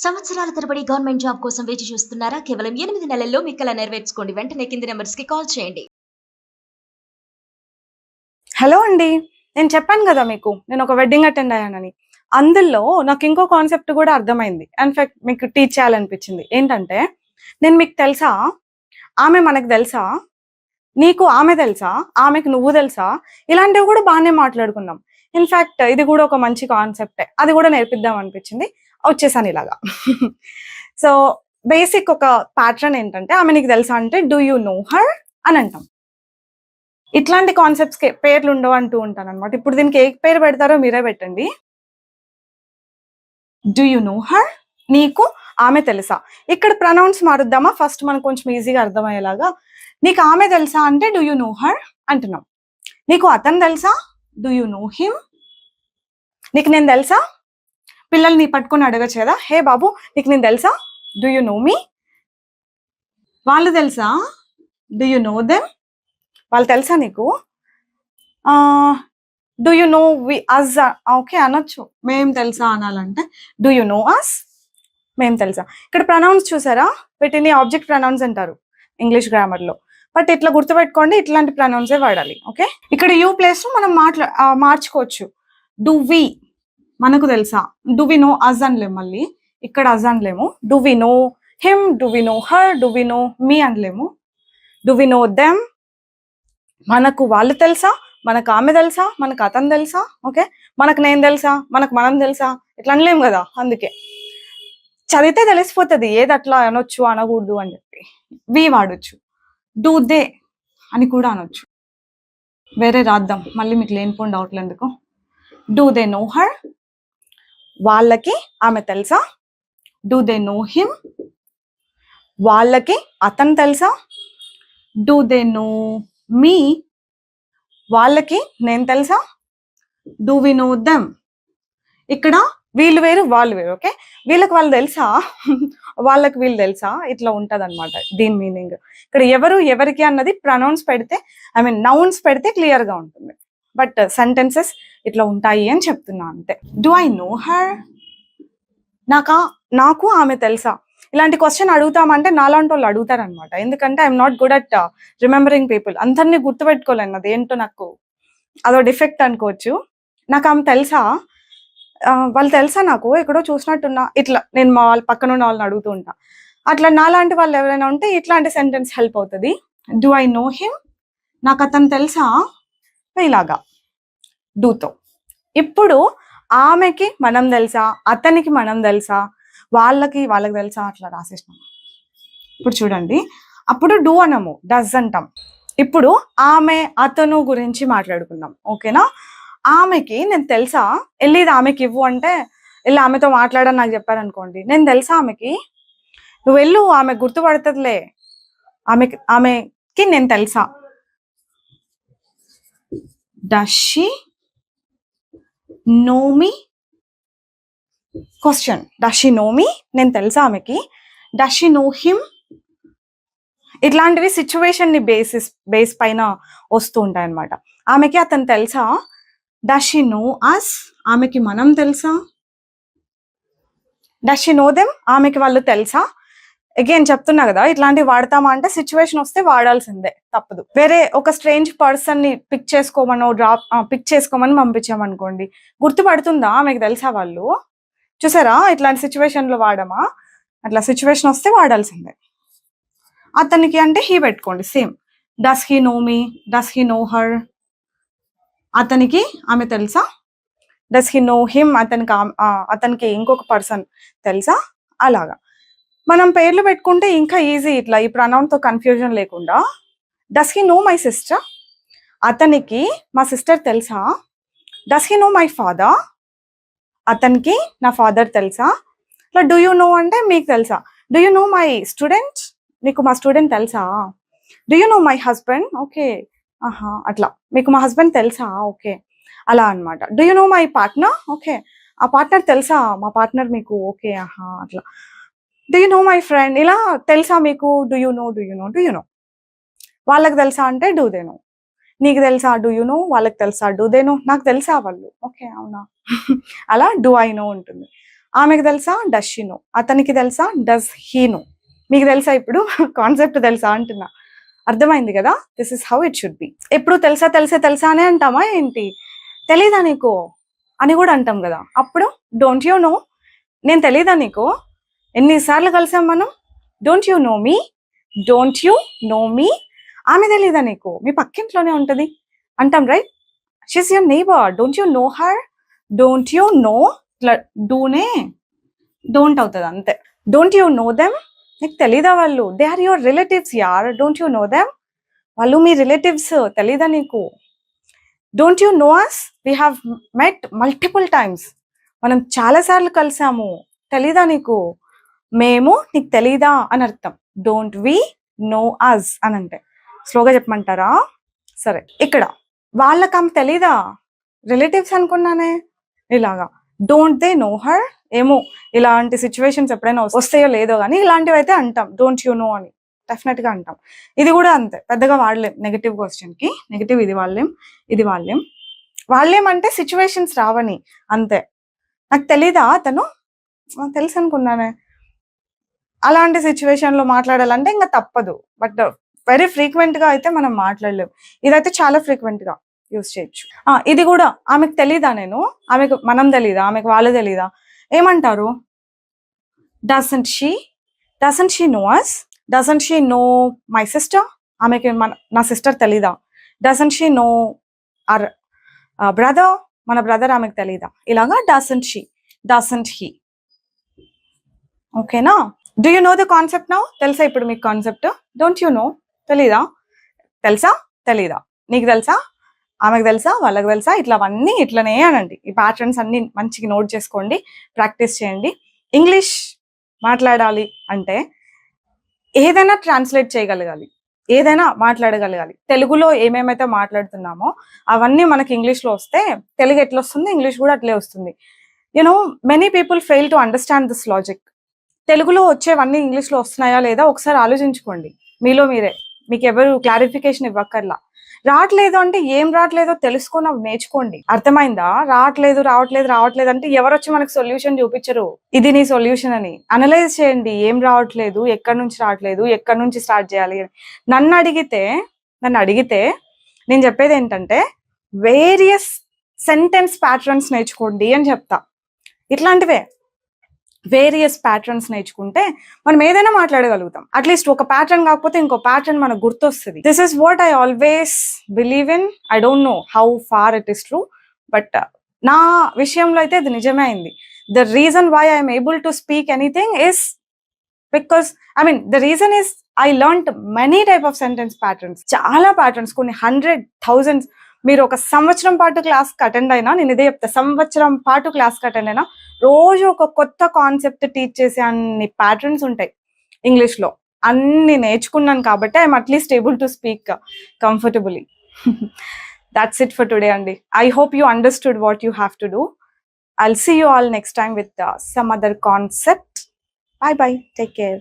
సంవత్సరాల తరబడి government job కోసం వేచి చూస్తున్నారా? కేవలం 8 నెలల్లో మీ కల నెరవేర్చుకోండి. వెంటనే కింది నంబర్స్‌కి కాల్ చేయండి. హలో అండి. నేను చెప్పాను గదా మీకు, నేనొక వెడ్డింగ్ అటెండ్ అయ్యానని. అందులో నాకింకో కాన్సెప్ట్ గూడా అర్థమైంది. ఇన్‌ఫాక్ట్ మీకు టీచ్ చేయాలనిపిచ్చింది. ఏంటంటే, నేను మీకు తెలుసా? ఆమె మనకు తెలుసా? నీకు ఆమె తెలుసా? ఆమెకు నువ్వు తెలుసా? ఇలాంటివి గూడా బానే మాట్లాడుకున్నాం. ఇన్‌ఫాక్ట్ ఇది గూడా ఒక మంచి కాన్సెప్టే. అది గూడా నేర్పిద్దాం అనిపిచ్చింది. వచ్చేసానిలాగా. సో, బేసిక్ ఒక ప్యాటర్న్ ఏంటంటే, ఆమె నీకు తెలుసా అంటే, డూ యూ నో హర్ అని అంటాం. ఇట్లాంటి కాన్సెప్ట్స్‌కి పేర్లుండవు అంటూ ఉంటాననమాట. ఇప్పుడు దీనికి ఏ పేరు పెడతారో మీరే పెట్టండి. Do you know her? నీకు ఆమె తెలుసా? ఇక్కడ ప్రొనౌన్స్ మారుద్దామా? ఫస్ట్ మనకు కొంచెం ఈజీగా అర్థమయ్యేలాగా. నీకు ఆమె తెలుసా అంటే డూ యూ నో హర్ అంటున్నాం. నీకు అతను తెలుసా? Do you know him? నీకు నేను తెలుసా? పిల్లల్ని పట్టుకొని అడగచ్చు కదా, హే బాబు నీకు నేను తెలుసా? Do you know me? వాళ్ళు తెలుసా? Do you know them? వాళ్ళు తెలుసా నీకు? Do you know we us? Okay అనొచ్చు. మేం తెలుసా అనాలంటే డూ యూ నో అస్? మేం తెలుసా. ఇక్కడ ప్రొనౌన్స్ చూసారా? వీటిని ఆబ్జెక్ట్ ప్రొనౌన్స్ అంటారు ఇంగ్లీష్ గ్రామర్లో. బట్ ఇట్లా గుర్తుపెట్టుకోండి, ఇట్లాంటి ప్రొనౌన్సే వాడాలి. ఓకే, ఇక్కడ యూ ప్లేస్ మనం మార్చుకోవచ్చు. డూ వి మనకు తెలుసా? డూ వి నో అస్ అనలేము, మళ్ళీ ఇక్కడ అస్ అనలేము. Do we know him? Do we know her? Do we know me అనలేము. Do we know them? మనకు వాళ్ళు తెలుసా? మనకు ఆమె తెలుసా? మనకు అతను తెలుసా? ఓకే, మనకు నేను తెలుసా? మనకు మనం తెలుసా? ఇట్లా అనలేము కదా. అందుకే చదివితే తెలిసిపోతుంది ఏది అట్లా అనొచ్చు అనకూడదు అని చెప్పి. వి వాడొచ్చు. డూ దే అని కూడా అనొచ్చు. వేరే రాద్దాం, మళ్ళీ మీకు లేనిపోయిన డౌట్లు ఎందుకు. Do they know her? వాళ్ళకి ఆమె తెలుసా? Do they know him? వాళ్ళకి అతను తెలుసా? Do they know me? వాళ్ళకి నేను తెలుసా? Do we know them? ఇక్కడ వీళ్ళు వేరు వాళ్ళు వేరు. ఓకే, వీళ్ళకి వాళ్ళు తెలుసా, వాళ్ళకి వీళ్ళు తెలుసా, ఇట్లా ఉంటది అనమాట దీని మీనింగ్. ఇక్కడ ఎవరు ఎవరికి అన్నది ప్రొనౌన్స్ పెడితే, ఐ మీన్ నౌన్స్ పెడితే క్లియర్ గా ఉంటుంది. బట్ సెంటెన్సెస్ ఇట్లా ఉంటాయి అని చెప్తున్నా అంతే. Do I know her? నాకు ఆమె తెలుసా. ఇలాంటి క్వశ్చన్ అడుగుతామంటే నాలాంటి వాళ్ళు అడుగుతారనమాట. ఎందుకంటే I'm not good at remembering people. అందరినీ గుర్తుపెట్టుకోలేను, అది ఏంటో నాకు అదో డిఫెక్ట్ అనుకోవచ్చు. నాకు ఆమె తెలుసా, వాళ్ళు తెలుసా, నాకు ఎక్కడో చూసినట్టున్నా, ఇట్లా నేను మా వాళ్ళ పక్కన ఉన్న వాళ్ళని అడుగుతూ ఉంటా. అట్లా నాలాంటి వాళ్ళు ఎవరైనా ఉంటే ఇట్లాంటి సెంటెన్స్ హెల్ప్ అవుతుంది. Do I know him? నాకు అతను తెలుసా, ఇలాగా డూతో. ఇప్పుడు ఆమెకి మనం తెలుసా, అతనికి మనం తెలుసా, వాళ్ళకి తెలుసా, అట్లా రాసేసినాం. ఇప్పుడు చూడండి, అప్పుడు డూ అనము, డస్ అంటాం. ఇప్పుడు ఆమె అతను గురించి మాట్లాడుకుందాం. ఓకేనా? ఆమెకి నేను తెలుసా, వెళ్ళి ఇది ఆమెకి ఇవ్వు అంటే వెళ్ళి ఆమెతో మాట్లాడని నాకు చెప్పారనుకోండి, నేను తెలుసా ఆమెకి, నువ్వు వెళ్ళు ఆమె గుర్తుపడుతుందిలే, ఆమెకి నేను తెలుసా. Does she know me? Question. Does she know me? నేను తెలుసా ఆమెకి. Does she know him? ఇట్లాంటివి సిచ్యువేషన్ ని బేస్ పైన వస్తూ ఉంటాయి అనమాట. ఆమెకి అతను తెలుసా. Does she know us? ఆమెకి మనం తెలుసా. Does she know them? ఆమెకి వాళ్ళు తెలుసా. అగైన్ చెప్తున్నా కదా, ఇట్లాంటివి వాడతామా అంటే సిచ్యువేషన్ వస్తే వాడాల్సిందే, తప్పదు. వేరే ఒక స్ట్రేంజ్ పర్సన్ ని పిక్ చేసుకోమని పంపించామనుకోండి, గుర్తుపడుతుందా ఆమెకు తెలుసా వాళ్ళు? చూసారా, ఇట్లాంటి సిచ్యువేషన్ లో వాడమా. అట్లా సిచ్యువేషన్ వస్తే వాడాల్సిందే. అతనికి అంటే హీ పెట్టుకోండి, same. Does he no me? Does he know her? అతనికి ఆమె తెలుసా. Does he know him? అతనికి ఇంకొక పర్సన్ తెలుసా. అలాగా మనం పేర్లు పెట్టుకుంటే ఇంకా ఈజీ, ఇట్లా ఈ ప్రొనౌన్ తో కన్ఫ్యూజన్ లేకుండా. Does he no my sister? అతనికి మా సిస్టర్ తెలుసా. Does he no my father? అతనికి నా ఫాదర్ తెలుసా. ఇట్లా డూ యూ నో అంటే మీకు తెలుసా. Do you no my student? మీకు మా స్టూడెంట్ తెలుసా. Do you no my husband? Okay, ఆహా, అట్లా మీకు మా హస్బెండ్ తెలుసా. ఓకే, అలా అనమాట. Do you no my partner? Okay, ఆ పార్ట్నర్ తెలుసా, మా పార్ట్నర్ మీకు. ఓకే, ఆహా, అట్లా. Do you no my friend? ఇలా తెలుసా మీకు. Do you no, do you no, do you no. వాళ్ళకి తెలుసా అంటే డూ దే నో. నీకు తెలుసా, డూ యూ నో. వాళ్ళకి తెలుసా, డూ దే నో. నాకు తెలుసా వాళ్ళు. ఓకే, అవునా. అలా డూ ఐ నో ఉంటుంది. ఆమెకు తెలుసా డస్ షీ నో, అతనికి తెలుసా డస్ హీ నో. మీకు తెలుసా ఇప్పుడు కాన్సెప్ట్ తెలుసా అంటున్నా, అర్థమైంది కదా. This is how it should be. ఎప్పుడు తెలుసా తెలుసా తెలుసా అనే అంటామా ఏంటి, తెలీదా నీకు అని కూడా అంటాం కదా. అప్పుడు డోంట్ యూ నో, నేను తెలీదా నీకు, ఎన్నిసార్లు కలిసాం మనం. Don't you know me, don't you know me, ఆమె తెలీదా నీకు, మీ పక్కింట్లోనే ఉంటది అంటాం right. She's your neighbour, don't you know her, don't you know, ఇట్లా డూనే డోంట్ అవుతుంది అంతే. డోంట్ యూ నో దెమ్, నీకు తెలీదా వాళ్ళు, దే ఆర్ యువర్ రిలేటివ్స్ యార్, డోంట్ యూ నో దెమ్, వాళ్ళు మీ రిలేటివ్స్, తెలీదా నీకు. Don't you know us, we have met multiple times, మనం చాలాసార్లు కలిసాము, తెలీదా నీకు, మేము నీకు తెలీదా అని అర్థం. డోంట్ వి నో అస్ అని అంటే. స్లోగా చెప్పమంటారా, సరే. ఇక్కడ వాళ్ళకి ఆమె తెలీదా, రిలేటివ్స్ అనుకున్నానే, ఇలాగా డోంట్ దే నో హర్, ఏమో ఇలాంటి సిచ్యువేషన్స్ ఎప్పుడైనా వస్తాయో లేదో కానీ ఇలాంటివి అయితే అంటాం డోంట్ యూ నో అని, డెఫినెట్ గా అంటాం. ఇది కూడా అంతే, పెద్దగా వాడలేం నెగటివ్ క్వశ్చన్ కి. నెగటివ్ ఇది వాళ్ళేం, ఇది వాళ్ళేం. వాళ్ళేం అంటే సిచ్యువేషన్స్ రావని అంతే. నాకు తెలీదా అతను, తెలుసు అనుకున్నానే, అలాంటి సిచ్యువేషన్ లో మాట్లాడాలంటే ఇంకా తప్పదు. బట్ వెరీ ఫ్రీక్వెంట్ గా అయితే మనం మాట్లాడలేము. ఇదైతే చాలా ఫ్రీక్వెంట్ గా యూజ్ చేయొచ్చు. ఇది కూడా ఆమెకు తెలీదా నేను, ఆమెకు మనం తెలీదా, ఆమెకు వాళ్ళు తెలీదా, ఏమంటారు, doesn't she know us, doesn't she know my sister, ఆమెకి నా సిస్టర్ తెలీదా, doesn't she know our brother, మన బ్రదర్ ఆమెకు తెలీదా, ఇలాగా డజంట్ హీ. ఓకేనా. Do you know the concept now, తెలుసా ఇప్పుడు మీకు కాన్సెప్ట్. డోంట్ యూ నో, తెలీదా, తెలుసా తెలీదా, నీకు తెలుసా, ఆమెకు తెలుసా, వాళ్ళకి తెలుసా, ఇట్లా అవన్నీ ఇట్లనే అనండి. ఈ ప్యాటర్న్స్ అన్ని మంచిగా నోట్ చేసుకోండి, ప్రాక్టీస్ చేయండి. ఇంగ్లీష్ మాట్లాడాలి అంటే ఏదైనా ట్రాన్స్లేట్ చేయగలగాలి, ఏదైనా మాట్లాడగలగాలి. తెలుగులో ఏమేమైతే మాట్లాడుతున్నామో అవన్నీ మనకి ఇంగ్లీష్లో వస్తే తెలుగు ఎట్లా వస్తుంది, ఇంగ్లీష్ కూడా అట్లే వస్తుంది. You know many people fail to understand this logic. తెలుగులో వచ్చేవన్నీ ఇంగ్లీష్లో వస్తున్నాయా లేదా ఒకసారి ఆలోచించుకోండి మీలో మీరే. మీకు ఎవరు క్లారిఫికేషన్ ఇవ్వక్కర్లా. రావట్లేదు అంటే ఏం రావట్లేదో తెలుసుకొని అవి నేర్చుకోండి. అర్థమైందా. రావట్లేదు అంటే ఎవరు వచ్చి మనకు సొల్యూషన్ చూపించరు, ఇది నీ సొల్యూషన్ అని. అనలైజ్ చేయండి, ఏం రావట్లేదు, ఎక్కడి నుంచి రావట్లేదు, ఎక్కడి నుంచి స్టార్ట్ చేయాలి అని. నన్ను అడిగితే నేను చెప్పేది ఏంటంటే వేరియస్ సెంటెన్స్ ప్యాటర్న్స్ నేర్చుకోండి అని చెప్తా. ఇట్లాంటివే వేరియస్ ప్యాటర్న్స్ నేర్చుకుంటే మనం ఏదైనా మాట్లాడగలుగుతాం. అట్లీస్ట్ ఒక ప్యాటర్న్ కాకపోతే ఇంకో ప్యాటర్న్ మనకు గుర్తొస్తుంది. This is what I always believe in. I don't know how far it is true, but నా విషయంలో అయితే అది నిజమే అయింది. The reason why I'm able to speak anything is because the reason is I learned many type of sentence patterns, చాలా patterns, కొన్ని 100,000. మీరు ఒక సంవత్సరం పాటు క్లాస్కి అటెండ్ అయినా, నేను ఇదే చెప్తా, సంవత్సరం పాటు క్లాస్కి అటెండ్ అయినా రోజు ఒక కొత్త కాన్సెప్ట్ టీచ్ చేసే అన్ని ప్యాటర్న్స్ ఉంటాయి ఇంగ్లీష్లో. అన్ని నేర్చుకున్నాను కాబట్టి I'm at least able to speak comfortably. That's it for today అండి. I hope you understood what you have to do. I'll see you all next time with some other concept. Bye bye. Take care.